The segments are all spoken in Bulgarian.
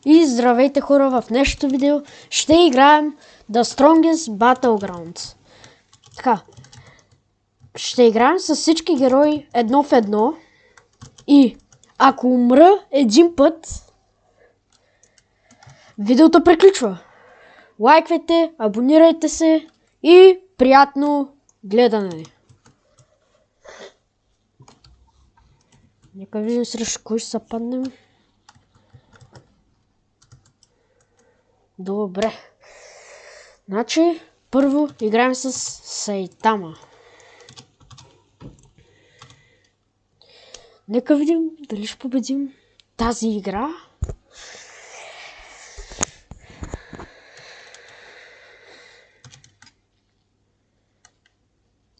И здравейте хора, в днешното видео ще играем The Strongest Battlegrounds. Така, ще играем с всички герои едно в едно и ако умра един път, видеото приключва. Лайквайте, абонирайте се и приятно гледане. Нека видим срещу кой ще се паднем. Добре. Значи, първо играем с Сайтама. Нека видим дали ще победим тази игра.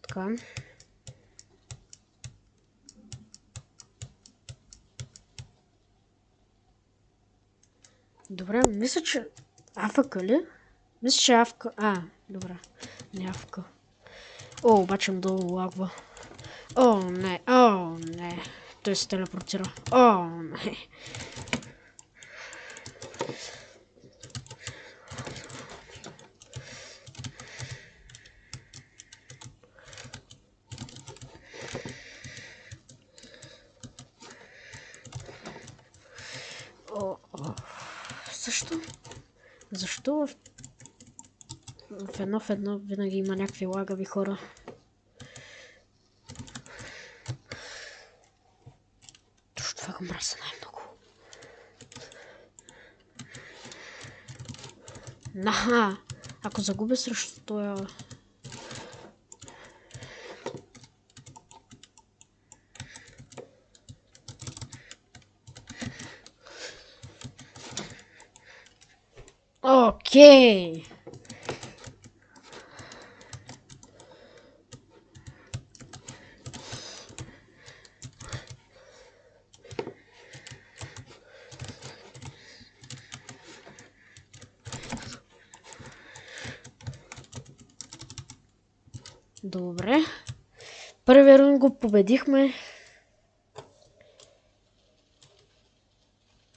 Така. Добре, мисля, че АФК ли? Мисля, че АФК. Добре. Не АФК. О, обаче много лагва. О, не. Той се телепортира. О, не. Защо в едно винаги има някакви лагави хора? Точно това го мразя най-много. Ако загубя срещу това... Окей! Добре. Първия рун го победихме.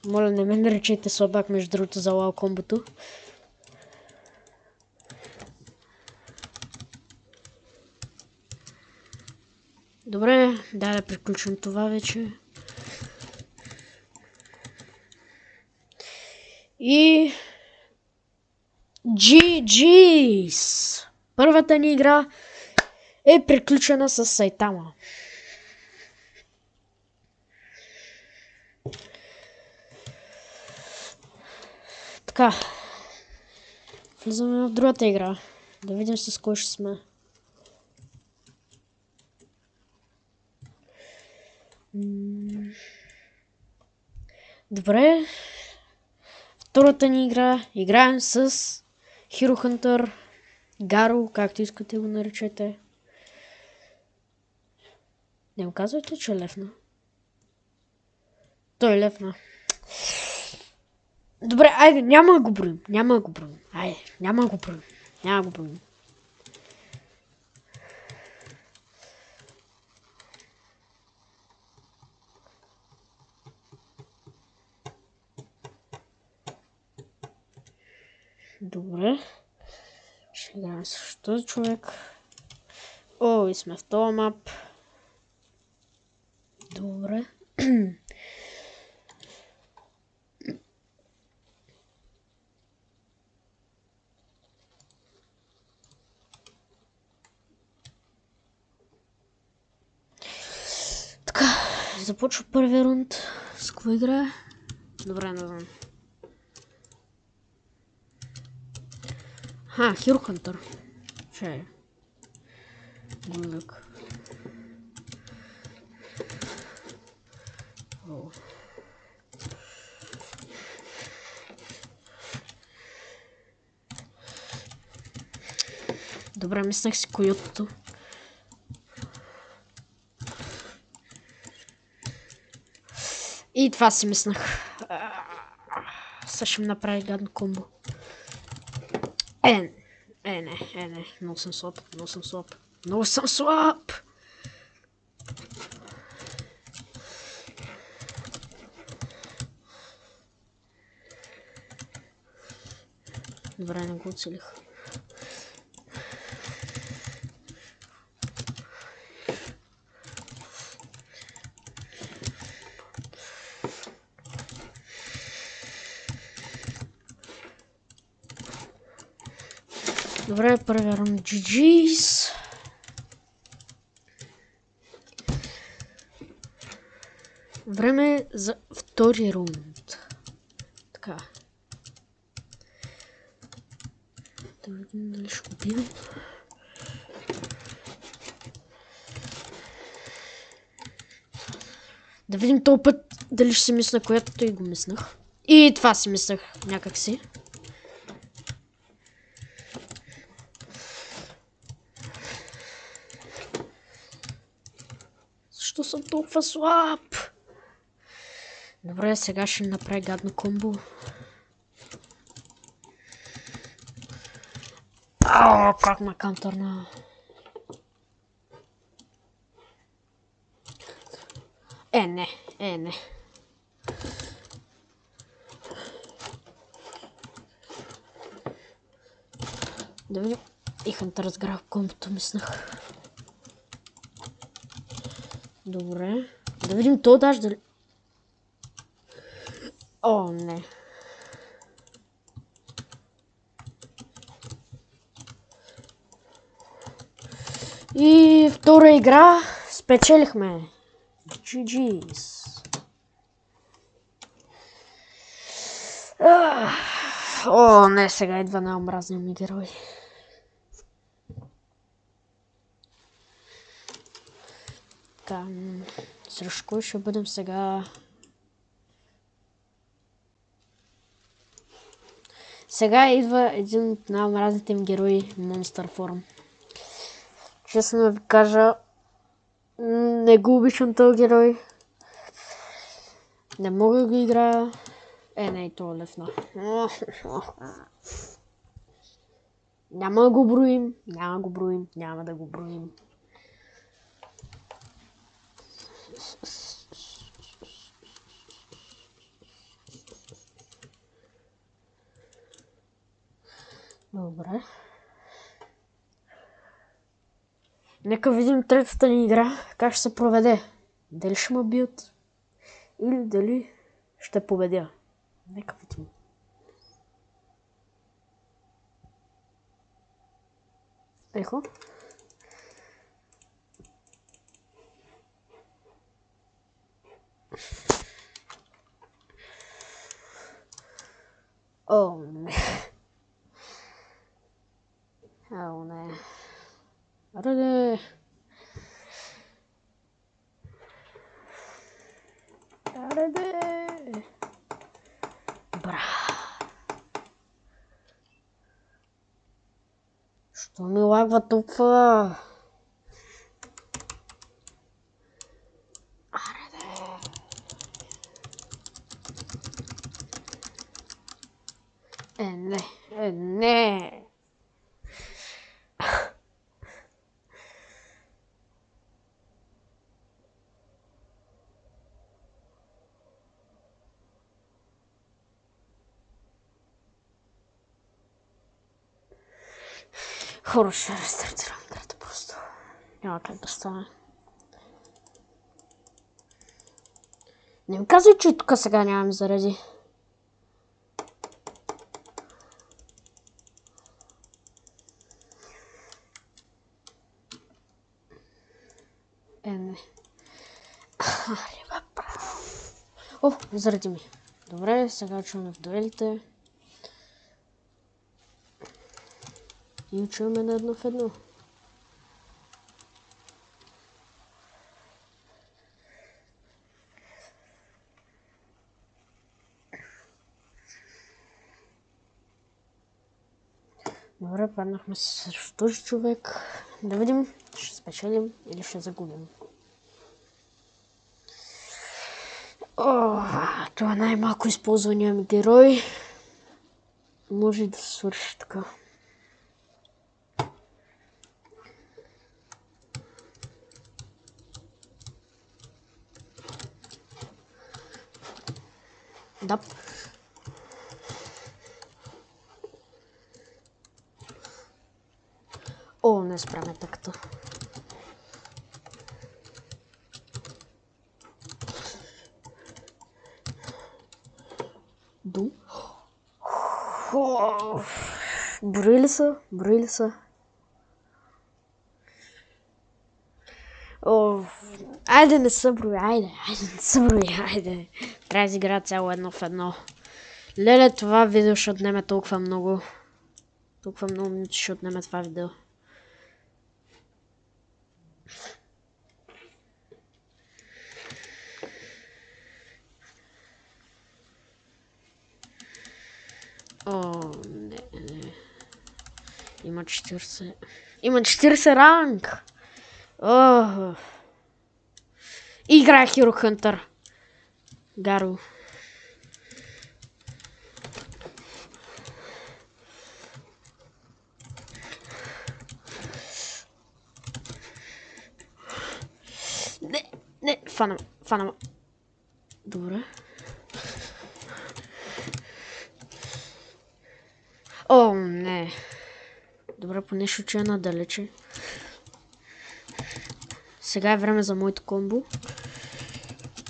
Моля, не ме наречете слабак, между другото, за лао комбото. Добре, да приключим това вече. И... GG's! Първата ни игра е приключена с Сайтама. Така. Влизаме в другата игра. Да видим с кой ще сме. Добре. Втората ни игра. Играем с Hero Hunter, Гаро, както искате го наречете. Не го казвайте, че е лефна. Той е лефна. Добре, айде, няма да го броим. Айде, няма да го броим. Добре. Ще играем с този човек. О, и сме в този мап. Добре. Така, започва първия рунд. С кого играе? Добре, не знам. Hero Hunter. Ще е. Гледък. Добре, мислех си койотото. И това си мислех. Сега ще ми направи гадно комбо. Не. Много съм слаб. Добре, не го оцелих. Добре, първия рунд GG's. Време за втори рунд. Така. Да видим дали ще го бием. Да видим този път дали ще си мисля, което и го мислях. И това си мислях някакси. Защо съм толкова слаб? Добре, сега ще направя гадно комбо. Ау, как ме кантърна. Не. Да видим. Ихам да разграв комбото, мислях. Добре. Да видим то даже дали... О, не. И втора игра спечелихме. GG's. О, не, сега идва най-омразния ми герой. Така, срещу кой ще бъдем сега? Сега идва един от най-омразните ми герои, Monster Form. Честно да ви кажа, не го обичам този герой. Не мога да го играя. Не, това е левна. Няма да го броим, няма да го броим. Добре. Нека видим третата ни игра, как ще се проведе. Дали ще ме бият или дали ще победя. Нека видим. Ехо. О, не. О, не. Аре. Бра. Що ми лагва толкова? Не. Хора, ще рестартирам играта просто. Няма как да стане. Не ми казвай, че тук сега нямам заради. Не. О, заради ми. Добре, сега чуваме в дуелите. И чуваме на едно в едно. Добре, паднахме срещу този човек. Да видим, ще спечелим или ще загубим. О, това е най-малко използвания ми герой. Може и да се свърши така. Да. не спряме таката. Дум. Брои ли са? Брои ли са? Айде не са брои, айде не са брои, айде. Трябва да изигра цяло едно в едно. Леле, това видео ще отнеме толкова много. Толкова много минути ще отнеме това видео. Не. Има 40. Има 40 ранг! Играе Hero Hunter. Гаро. Не, фана. Добре. Не. Добре, поне ще уча надалече. Сега е време за моето комбо,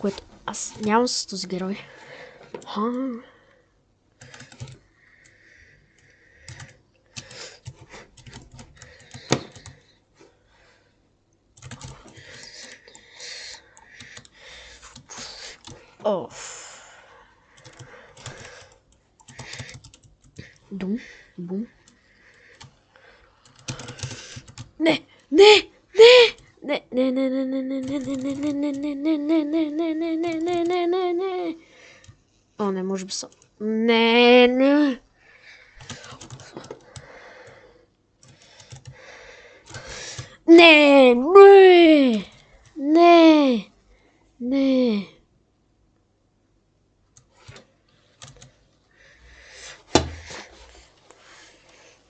което аз нямам с този герой. Дум, бум. Не. Не, може би съм. Не.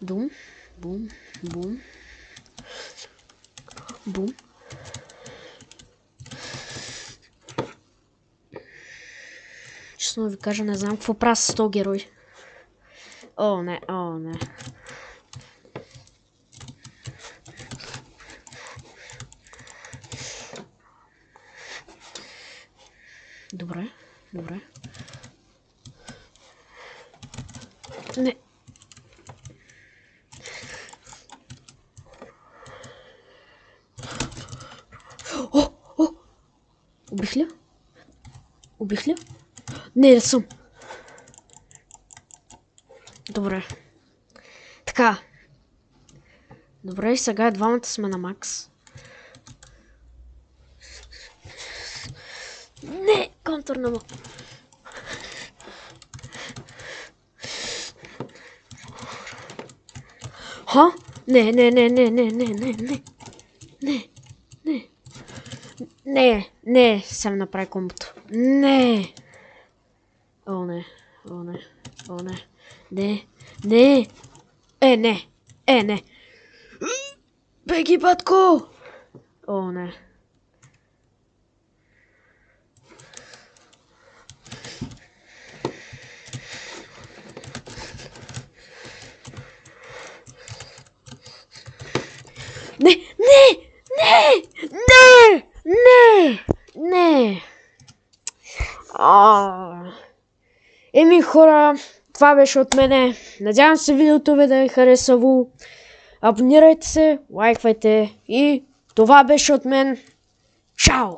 Дум, бум. Бум. Честно ви кажа, не знам какво правя с този герой. Не. Добре. Не. Убих ли? Не съм. Добре. Така. Добре, и сега двамата сме на макс. Не, контур на Не, съм направи комбото. Не. Не. Не. Беги, батко! Не. Еми хора, това беше от мене. Надявам се видеото ви да е харесало. Абонирайте се, лайквайте и това беше от мен. Чао!